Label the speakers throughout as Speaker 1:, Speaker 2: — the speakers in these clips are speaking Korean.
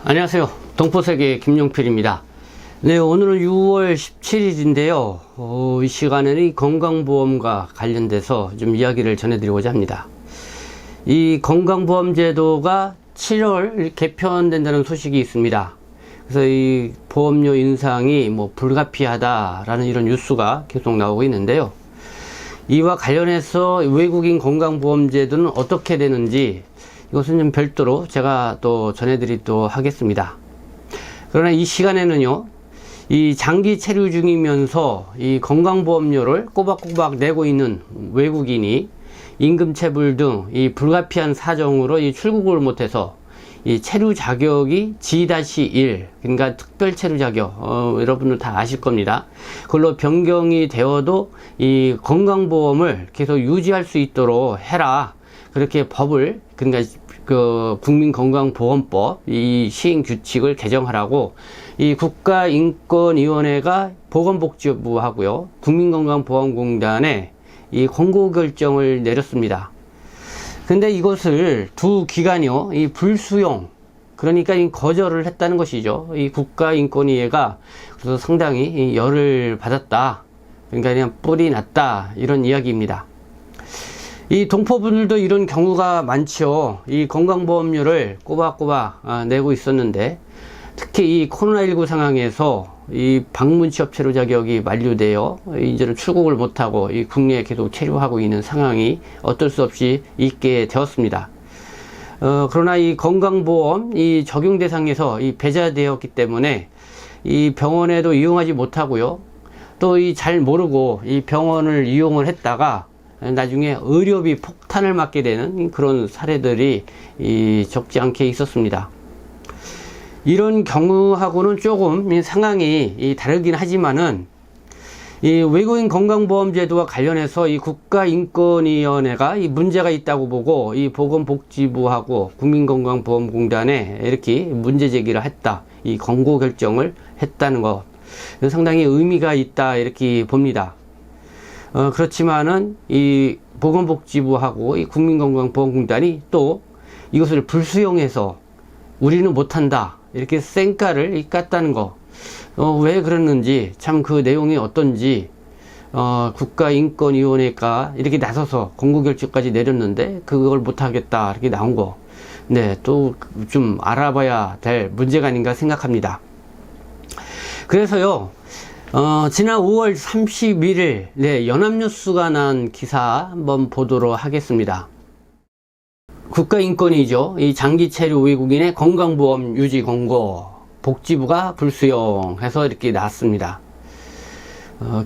Speaker 1: 안녕하세요. 동포세계 김용필입니다. 네, 오늘은 6월 17일인데요. 이 시간에는 이 건강보험과 관련돼서 좀 이야기를 전해드리고자 합니다. 이 건강보험제도가 7월 개편된다는 소식이 있습니다. 그래서 이 보험료 인상이 불가피하다라는 이런 뉴스가 계속 나오고 있는데요. 이와 관련해서 외국인 건강보험제도는 어떻게 되는지 이것은 좀 별도로 제가 또 전해드리도록 하겠습니다. 그러나 이 시간에는요, 이 장기 체류 중이면서 이 건강보험료를 꼬박꼬박 내고 있는 외국인이 임금체불 등 이 불가피한 사정으로 이 출국을 못해서 이 체류 자격이 G-1, 그러니까 특별 체류 자격, 여러분들 다 아실 겁니다. 그걸로 변경이 되어도 이 건강보험을 계속 유지할 수 있도록 해라. 그렇게 법을, 그러니까 그 국민건강보험법 이 시행규칙을 개정하라고 이 국가인권위원회가 보건복지부하고요, 국민건강보험공단에 이 권고결정을 내렸습니다. 근데 이것을 두 기관이요, 이 불수용, 그러니까 이 거절을 했다는 것이죠. 이 국가인권위회가 그래서 상당히 열을 받았다. 그러니까 그냥 뿔이 났다, 이런 이야기입니다. 이 동포분들도 이런 경우가 많죠. 이 건강보험료를 꼬박꼬박 내고 있었는데, 특히 이 코로나19 상황에서 이 방문 취업 체류 자격이 만료되어 이제는 출국을 못하고 이 국내에 계속 체류하고 있는 상황이 어쩔 수 없이 있게 되었습니다. 그러나 이 건강보험 이 적용 대상에서 이 배제되었기 때문에 이 병원에도 이용하지 못하고요. 또 이 잘 모르고 이 병원을 이용을 했다가 나중에 의료비 폭탄을 맞게 되는 그런 사례들이 적지 않게 있었습니다. 이런 경우하고는 조금 상황이 다르긴 하지만은 이 외국인 건강보험제도와 관련해서 이 국가인권위원회가 이 문제가 있다고 보고 이 보건복지부하고 국민건강보험공단에 이렇게 문제 제기를 했다, 이 권고 결정을 했다는 것, 상당히 의미가 있다 이렇게 봅니다. 그렇지만은 이 보건복지부하고 이 국민건강보험공단이 또 이것을 불수용해서 우리는 못한다 이렇게 쌩까를 깠다는 거, 왜 그랬는지 참 그 내용이 어떤지 국가인권위원회가 이렇게 나서서 권고결정까지 내렸는데 그걸 못하겠다 이렇게 나온 거, 네, 또 좀 알아봐야 될 문제가 아닌가 생각합니다. 그래서요, 지난 5월 31일 네, 연합뉴스가 난 기사 한번 보도록 하겠습니다. 국가인권위죠. 이 장기 체류 외국인의 건강보험 유지 권고, 복지부가 불수용해서 이렇게 나왔습니다.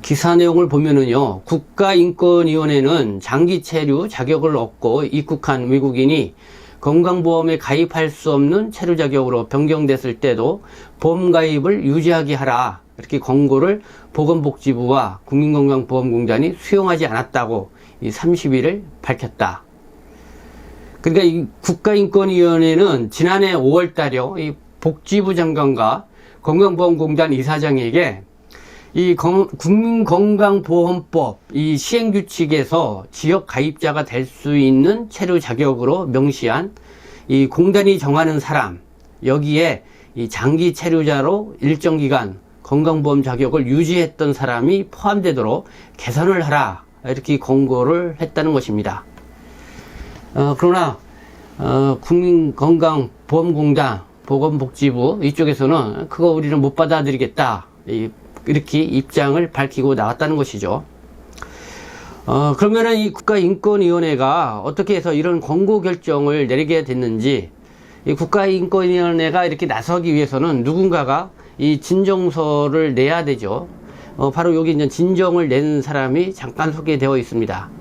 Speaker 1: 기사 내용을 보면은요, 국가인권위원회는 장기 체류 자격을 얻고 입국한 외국인이 건강보험에 가입할 수 없는 체류 자격으로 변경됐을 때도 보험 가입을 유지하게 하라, 이렇게 권고를 보건복지부와 국민건강보험공단이 수용하지 않았다고 이 30일을 밝혔다. 그러니까 이 국가인권위원회는 지난해 5월 달요, 이 복지부 장관과 건강보험공단 이사장에게 이 국민건강보험법 이 시행규칙에서 지역 가입자가 될 수 있는 체류 자격으로 명시한 이 공단이 정하는 사람, 여기에 이 장기 체류자로 일정 기간 건강보험 자격을 유지했던 사람이 포함되도록 개선을 하라, 이렇게 권고를 했다는 것입니다. 그러나 국민건강보험공단, 보건복지부 이쪽에서는 그거 우리는 못 받아들이겠다, 이렇게 입장을 밝히고 나왔다는 것이죠. 그러면은 이 국가인권위원회가 어떻게 해서 이런 권고 결정을 내리게 됐는지, 이 국가인권위원회가 이렇게 나서기 위해서는 누군가가 이 진정서를 내야 되죠. 바로 여기 이제 진정을 낸 사람이 잠깐 소개되어 있습니다.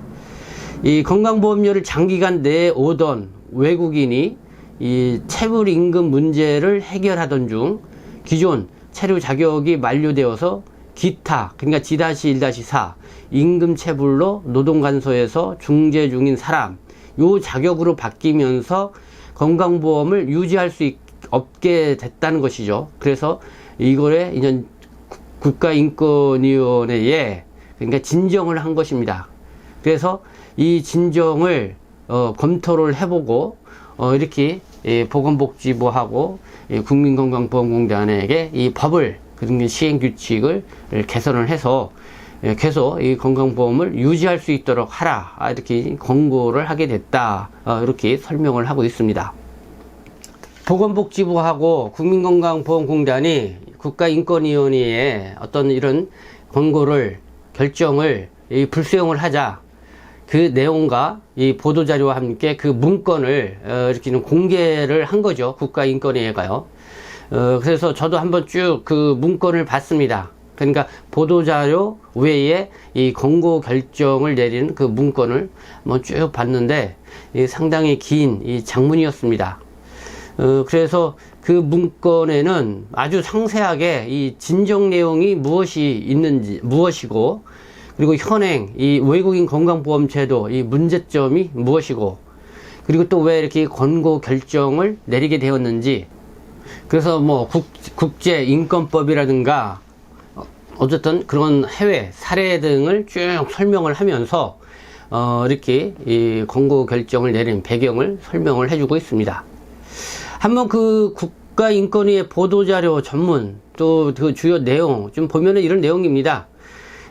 Speaker 1: 이 건강보험료를 장기간 내오던 외국인이 이 체불 임금 문제를 해결하던 중 기존 체류 자격이 만료되어서 기타, 그러니까 G-1-4 임금 체불로 노동간소에서 중재 중인 사람, 요 자격으로 바뀌면서 건강보험을 유지할 수 없게 됐다는 것이죠. 그래서 이거에 이제 국가인권위원회에 그러니까 진정을 한 것입니다. 그래서 이 진정을 검토를 해보고 이렇게 보건복지부하고 국민건강보험공단에게 이 법을, 그런 시행규칙을 개선을 해서 계속 이 건강보험을 유지할 수 있도록 하라, 이렇게 권고를 하게 됐다, 이렇게 설명을 하고 있습니다. 보건복지부하고 국민건강보험공단이 국가인권위원회에 어떤 이런 권고를, 결정을 불수용을 하자, 그 내용과 이 보도자료와 함께 그 문건을 이렇게 공개를 한 거죠. 국가인권위회가요. 그래서 저도 한번 쭉 그 문건을 봤습니다. 그러니까 보도자료 외에 이 권고 결정을 내리는 그 문건을 한번 쭉 봤는데 상당히 긴 이 장문이었습니다. 그래서 그 문건에는 아주 상세하게 이 진정 내용이 무엇이 있는지, 무엇이고, 그리고 현행 이 외국인 건강보험 제도 이 문제점이 무엇이고, 그리고 또 왜 이렇게 권고 결정을 내리게 되었는지, 그래서 뭐 국제인권법이라든가 어쨌든 그런 해외 사례 등을 쭉 설명을 하면서 이렇게 이 권고 결정을 내린 배경을 설명을 해주고 있습니다. 한번 그 국가인권위의 보도자료 전문, 또 그 주요 내용 좀 보면은 이런 내용입니다.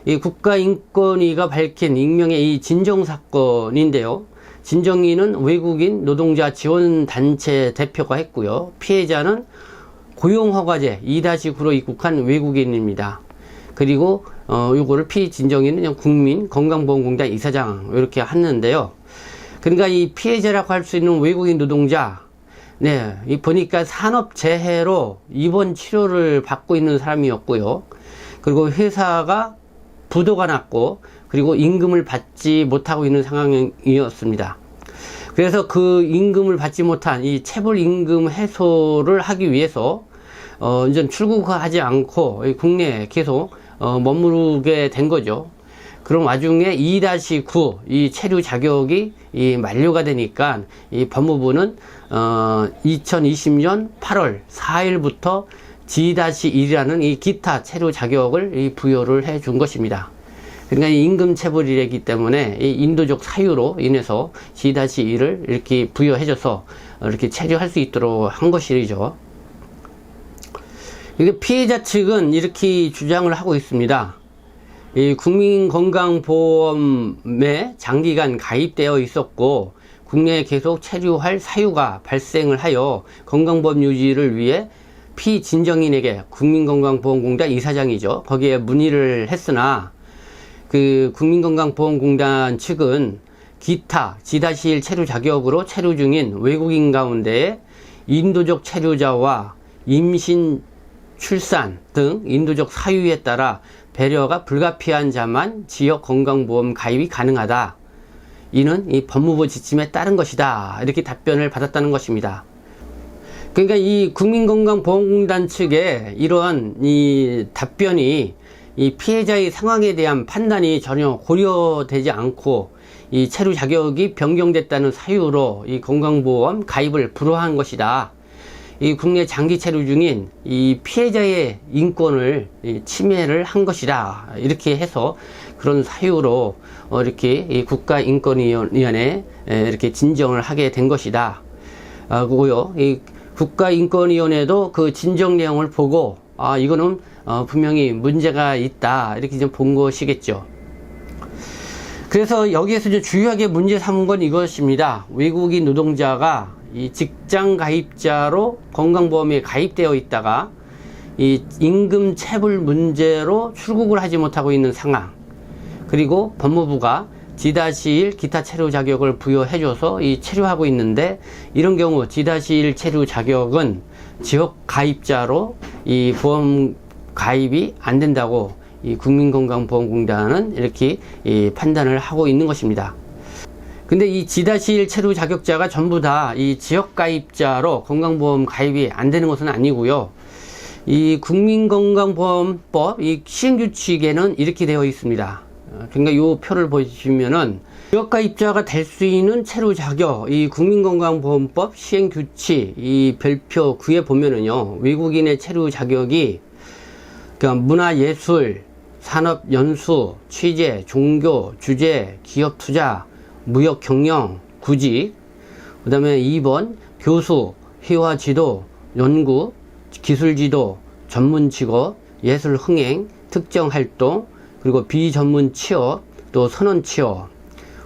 Speaker 1: 이 국가인권위가 밝힌 익명의 이 진정사건인데요. 진정인은 외국인 노동자 지원단체 대표가 했고요. 피해자는 고용허가제 2-9로 입국한 외국인입니다. 그리고 요거를 피진정인은 국민건강보험공단 이사장 이렇게 했는데요. 그러니까 이 피해자라고 할 수 있는 외국인 노동자, 이 보니까 산업재해로 입원 치료를 받고 있는 사람이었고요. 그리고 회사가 부도가 났고, 그리고 임금을 받지 못하고 있는 상황이었습니다. 그래서 그 임금을 받지 못한 이 체불 임금 해소를 하기 위해서 이제 출국하지 않고 국내에 계속 머무르게 된 거죠. 그런 와중에 2-9 이 체류 자격이 만료가 되니까 이 법무부는 2020년 8월 4일부터 G-1이라는 이 기타 체류 자격을 부여를 해 준 것입니다. 그러니까 임금 체불이기 때문에 이 인도적 사유로 인해서 G-1을 이렇게 부여해줘서 이렇게 체류할 수 있도록 한 것이죠. 이게 피해자 측은 이렇게 주장을 하고 있습니다. 이 국민건강보험에 장기간 가입되어 있었고 국내에 계속 체류할 사유가 발생을 하여 건강보험 유지를 위해 피진정인에게 국민건강보험공단 이사장이죠. 거기에 문의를 했으나 그 국민건강보험공단 측은 기타 G-1 체류 자격으로 체류 중인 외국인 가운데 인도적 체류자와 임신, 출산 등 인도적 사유에 따라 배려가 불가피한 자만 지역건강보험 가입이 가능하다. 이는 이 법무부 지침에 따른 것이다. 이렇게 답변을 받았다는 것입니다. 그러니까 이 국민건강보험공단 측의 이러한 이 답변이 이 피해자의 상황에 대한 판단이 전혀 고려되지 않고 이 체류 자격이 변경됐다는 사유로 이 건강보험 가입을 불허한 것이다. 이 국내 장기 체류 중인 이 피해자의 인권을 침해를 한 것이다. 이렇게 해서 그런 사유로 이렇게 이 국가인권위원회에 이렇게 진정을 하게 된 것이다. 고요. 이 국가인권위원회도 그 진정 내용을 보고 이거는 분명히 문제가 있다. 이렇게 좀 본 것이겠죠. 그래서 여기에서 좀 주요하게 문제 삼은 건 이것입니다. 외국인 노동자가 이 직장 가입자로 건강보험에 가입되어 있다가 이 임금 체불 문제로 출국을 하지 못하고 있는 상황, 그리고 법무부가 G-1 기타 체류 자격을 부여해줘서 이 체류하고 있는데, 이런 경우 G-1 체류 자격은 지역 가입자로 이 보험 가입이 안 된다고 이 국민건강보험공단은 이렇게 판단을 하고 있는 것입니다. 근데 이 G-1 체류 자격자가 전부 다 이 지역 가입자로 건강보험 가입이 안 되는 것은 아니고요. 이 국민건강보험법 이 시행규칙에는 이렇게 되어 있습니다. 그러니까 이 표를 보시면은 지역 가입자가 될 수 있는 체류 자격, 이 국민건강보험법 시행규칙 이 별표 9에 보면은요, 외국인의 체류 자격이 그러니까 문화예술, 산업연수, 취재, 종교, 주재, 기업투자, 무역경영, 구직, 그 다음에 2번 교수, 희화지도, 연구, 기술지도, 전문직업, 예술흥행, 특정활동, 그리고 비전문 취업, 또 선언취업.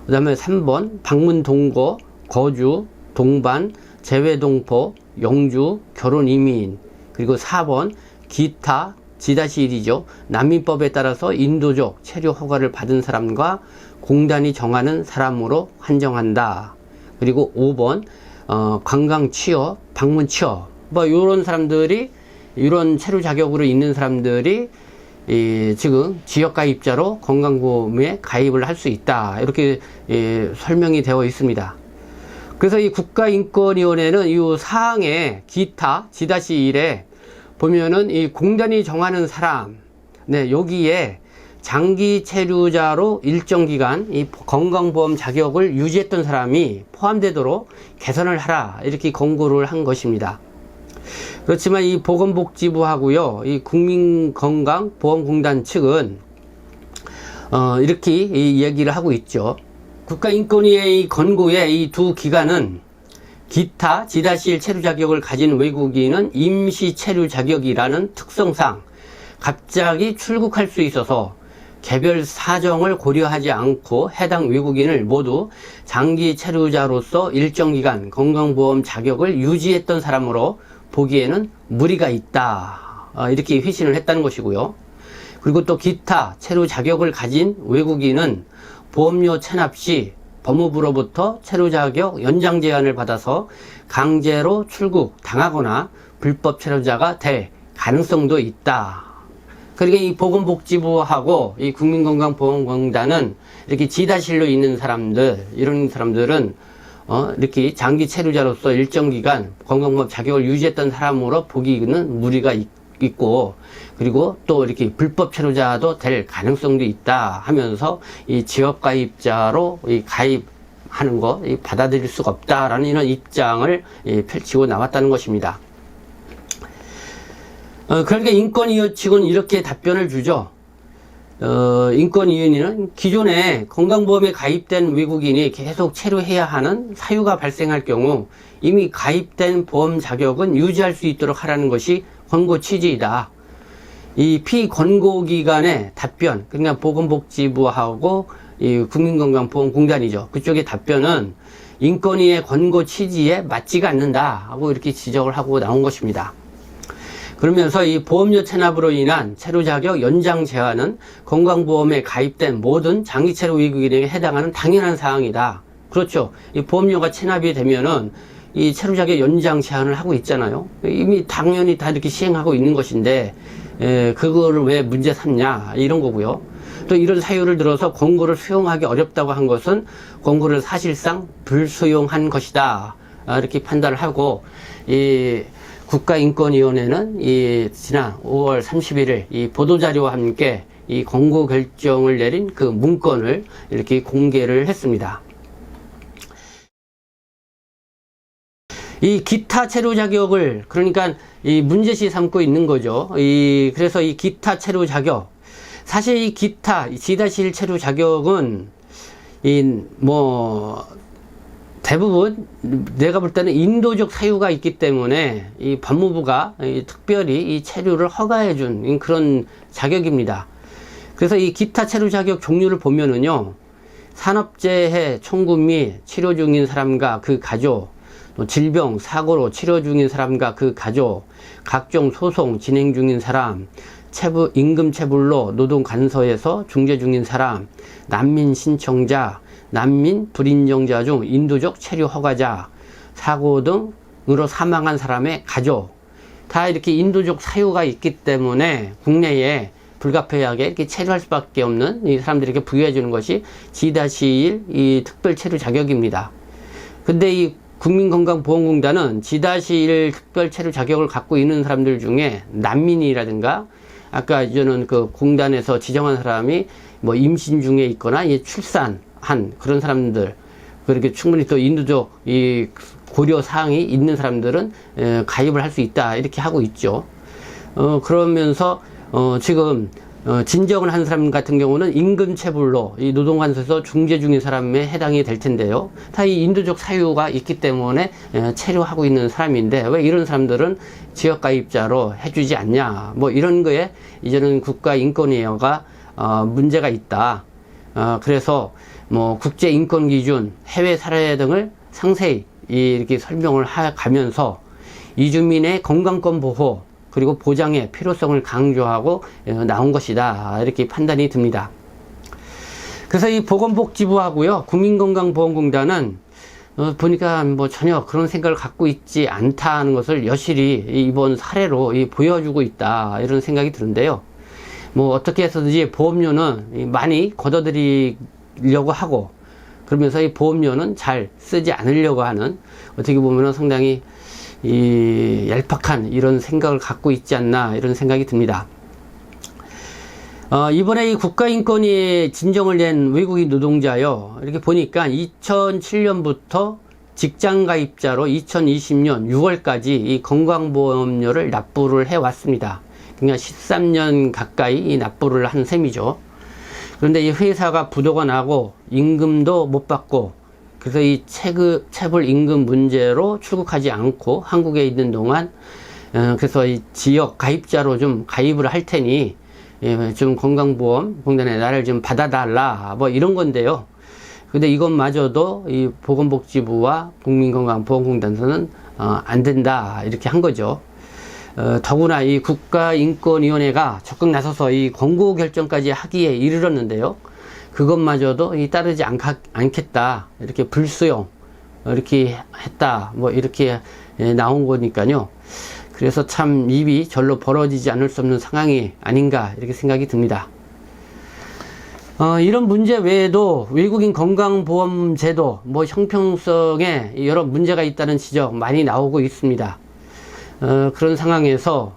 Speaker 1: 그 다음에 3번 방문동거, 거주, 동반, 재외동포, 영주, 결혼이민. 그리고 4번 기타, G-1이죠. 난민법에 따라서 인도적 체류 허가를 받은 사람과 공단이 정하는 사람으로 한정한다. 그리고 5번 관광 취업, 방문 취업. 뭐 이런 사람들이, 이런 체류 자격으로 있는 사람들이 지금 지역가입자로 건강보험에 가입을 할 수 있다. 이렇게 설명이 되어 있습니다. 그래서 이 국가인권위원회는 이 사항에 기타 G-1에 보면은 이 공단이 정하는 사람, 네, 여기에 장기 체류자로 일정 기간 이 건강보험 자격을 유지했던 사람이 포함되도록 개선을 하라, 이렇게 권고를 한 것입니다. 그렇지만 이 보건복지부하고요, 이 국민건강보험공단 측은 이렇게 얘기를 하고 있죠. 국가인권위의 권고에 이 두 기관은 기타 G-1 체류 자격을 가진 외국인은 임시 체류 자격이라는 특성상 갑자기 출국할 수 있어서 개별 사정을 고려하지 않고 해당 외국인을 모두 장기 체류자로서 일정 기간 건강보험 자격을 유지했던 사람으로 보기에는 무리가 있다. 이렇게 회신을 했다는 것이고요. 그리고 또 기타 체류 자격을 가진 외국인은 보험료 체납 시 법무부로부터 체류 자격 연장 제한을 받아서 강제로 출국 당하거나 불법 체류자가 될 가능성도 있다. 그러니까 이 보건복지부하고 이 국민건강보험공단은 이렇게 G-1로 있는 사람들, 이런 사람들은 이렇게 장기 체류자로서 일정 기간 건강보험 자격을 유지했던 사람으로 보기는 무리가 있고, 그리고 또 이렇게 불법 체류자도 될 가능성도 있다 하면서 이 지역가입자로 이 가입하는 거 받아들일 수가 없다라는 이런 입장을 펼치고 나왔다는 것입니다. 그러니까 인권위원 측은 이렇게 답변을 주죠. 인권위원회는 기존에 건강보험에 가입된 외국인이 계속 체류해야 하는 사유가 발생할 경우 이미 가입된 보험 자격은 유지할 수 있도록 하라는 것이 권고 취지이다. 이 피권고기관의 답변, 그러니까 보건복지부하고 이 국민건강보험공단이죠. 그쪽의 답변은 인권위의 권고 취지에 맞지가 않는다 하고 이렇게 지적을 하고 나온 것입니다. 그러면서 이 보험료 체납으로 인한 체류 자격 연장 제한은 건강보험에 가입된 모든 장기 체류 외국인에게 해당하는 당연한 사항이다. 그렇죠. 이 보험료가 체납이 되면은 이 체류 자격 연장 제한을 하고 있잖아요. 이미 당연히 다 이렇게 시행하고 있는 것인데 그거를 왜 문제 삼냐, 이런 거고요. 또 이런 사유를 들어서 권고를 수용하기 어렵다고 한 것은 권고를 사실상 불수용한 것이다, 이렇게 판단을 하고, 이 국가인권위원회는 지난 5월 31일 이 보도자료와 함께 이 권고 결정을 내린 그 문건을 이렇게 공개를 했습니다. 이 기타 체류 자격을 그러니까 이 문제시 삼고 있는 거죠. 그래서 이 기타 체류 자격, 사실 이 기타 G-1 체류 자격은 대부분 내가 볼 때는 인도적 사유가 있기 때문에 이 법무부가 특별히 이 체류를 허가해 준 그런 자격입니다. 그래서 이 기타 체류 자격 종류를 보면은요, 산업재해 청구 및 치료 중인 사람과 그 가족, 또 질병, 사고로 치료 중인 사람과 그 가족, 각종 소송 진행 중인 사람, 임금 체불로 노동 간서에서 중재 중인 사람, 난민 신청자, 난민 불인정자 중 인도적 체류 허가자, 사고 등으로 사망한 사람의 가족, 다 이렇게 인도적 사유가 있기 때문에 국내에 불가피하게 이렇게 체류할 수밖에 없는 이 사람들에게 부여해 주는 것이 G-1 이 특별 체류 자격입니다. 근데 이 국민건강보험공단은 G-1 특별 체류 자격을 갖고 있는 사람들 중에 난민이라든가, 아까 저는 그 공단에서 지정한 사람이 뭐 임신 중에 있거나 출산한 그런 사람들, 그렇게 충분히 또 인도적 이 고려 사항이 있는 사람들은 가입을 할 수 있다, 이렇게 하고 있죠. 그러면서 지금 진정을 한 사람 같은 경우는 임금체불로 이 노동관서에서 중재 중인 사람에 해당이 될 텐데요. 다 이 인도적 사유가 있기 때문에 체류하고 있는 사람인데 왜 이런 사람들은 지역가입자로 해주지 않냐, 뭐 이런 거에 이제는 국가인권위원회가 문제가 있다. 그래서 뭐 국제인권기준, 해외 사례 등을 상세히 이렇게 설명을 가면서 이주민의 건강권 보호 그리고 보장의 필요성을 강조하고 나온 것이다, 이렇게 판단이 듭니다. 그래서 이 보건복지부하고요 국민건강보험공단은 보니까 뭐 전혀 그런 생각을 갖고 있지 않다는 것을 여실히 이번 사례로 보여주고 있다, 이런 생각이 드는데요. 뭐 어떻게 해서든지 보험료는 많이 걷어들이려고 하고, 그러면서 이 보험료는 잘 쓰지 않으려고 하는, 어떻게 보면 상당히 이 얄팍한 이런 생각을 갖고 있지 않나, 이런 생각이 듭니다. 이번에 이 국가인권위에 진정을 낸 외국인 노동자요, 이렇게 보니까 2007년부터 직장가입자로 2020년 6월까지 이 건강보험료를 납부를 해왔습니다. 그러니까 13년 가까이 이 납부를 한 셈이죠. 그런데 이 회사가 부도가 나고 임금도 못 받고, 그래서 이 체불 임금 문제로 출국하지 않고 한국에 있는 동안 그래서 이 지역 가입자로 좀 가입을 할 테니 좀 건강보험 공단에 나를 좀 받아달라, 뭐 이런 건데요. 근데 이것마저도 이 보건복지부와 국민건강보험공단에서는 안 된다, 이렇게 한 거죠. 더구나 이 국가인권위원회가 적극 나서서 이 권고 결정까지 하기에 이르렀는데요. 그것마저도 따르지 않겠다, 이렇게 불수용, 이렇게 했다, 뭐 이렇게 나온 거니까요. 그래서 참 입이 절로 벌어지지 않을 수 없는 상황이 아닌가, 이렇게 생각이 듭니다. 이런 문제 외에도 외국인 건강보험제도 뭐 형평성에 여러 문제가 있다는 지적 많이 나오고 있습니다. 그런 상황에서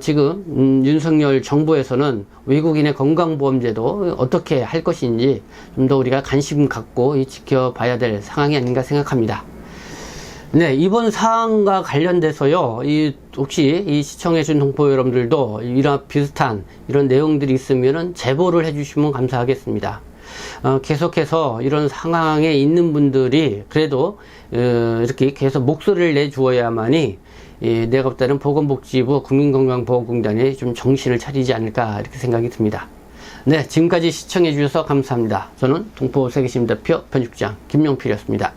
Speaker 1: 지금 윤석열 정부에서는 외국인의 건강보험제도 어떻게 할 것인지 좀 더 우리가 관심 갖고 지켜봐야 될 상황이 아닌가 생각합니다. 네, 이번 사항과 관련돼서요, 혹시 이 시청해주신 동포 여러분들도 이런 비슷한 이런 내용들이 있으면은 제보를 해주시면 감사하겠습니다. 계속해서 이런 상황에 있는 분들이 그래도 이렇게 계속 목소리를 내주어야만이 내가 볼 때는 보건복지부 국민건강보험공단이 좀 정신을 차리지 않을까, 이렇게 생각이 듭니다. 네, 지금까지 시청해 주셔서 감사합니다. 저는 동포세계시민대표 편집장 김용필이었습니다.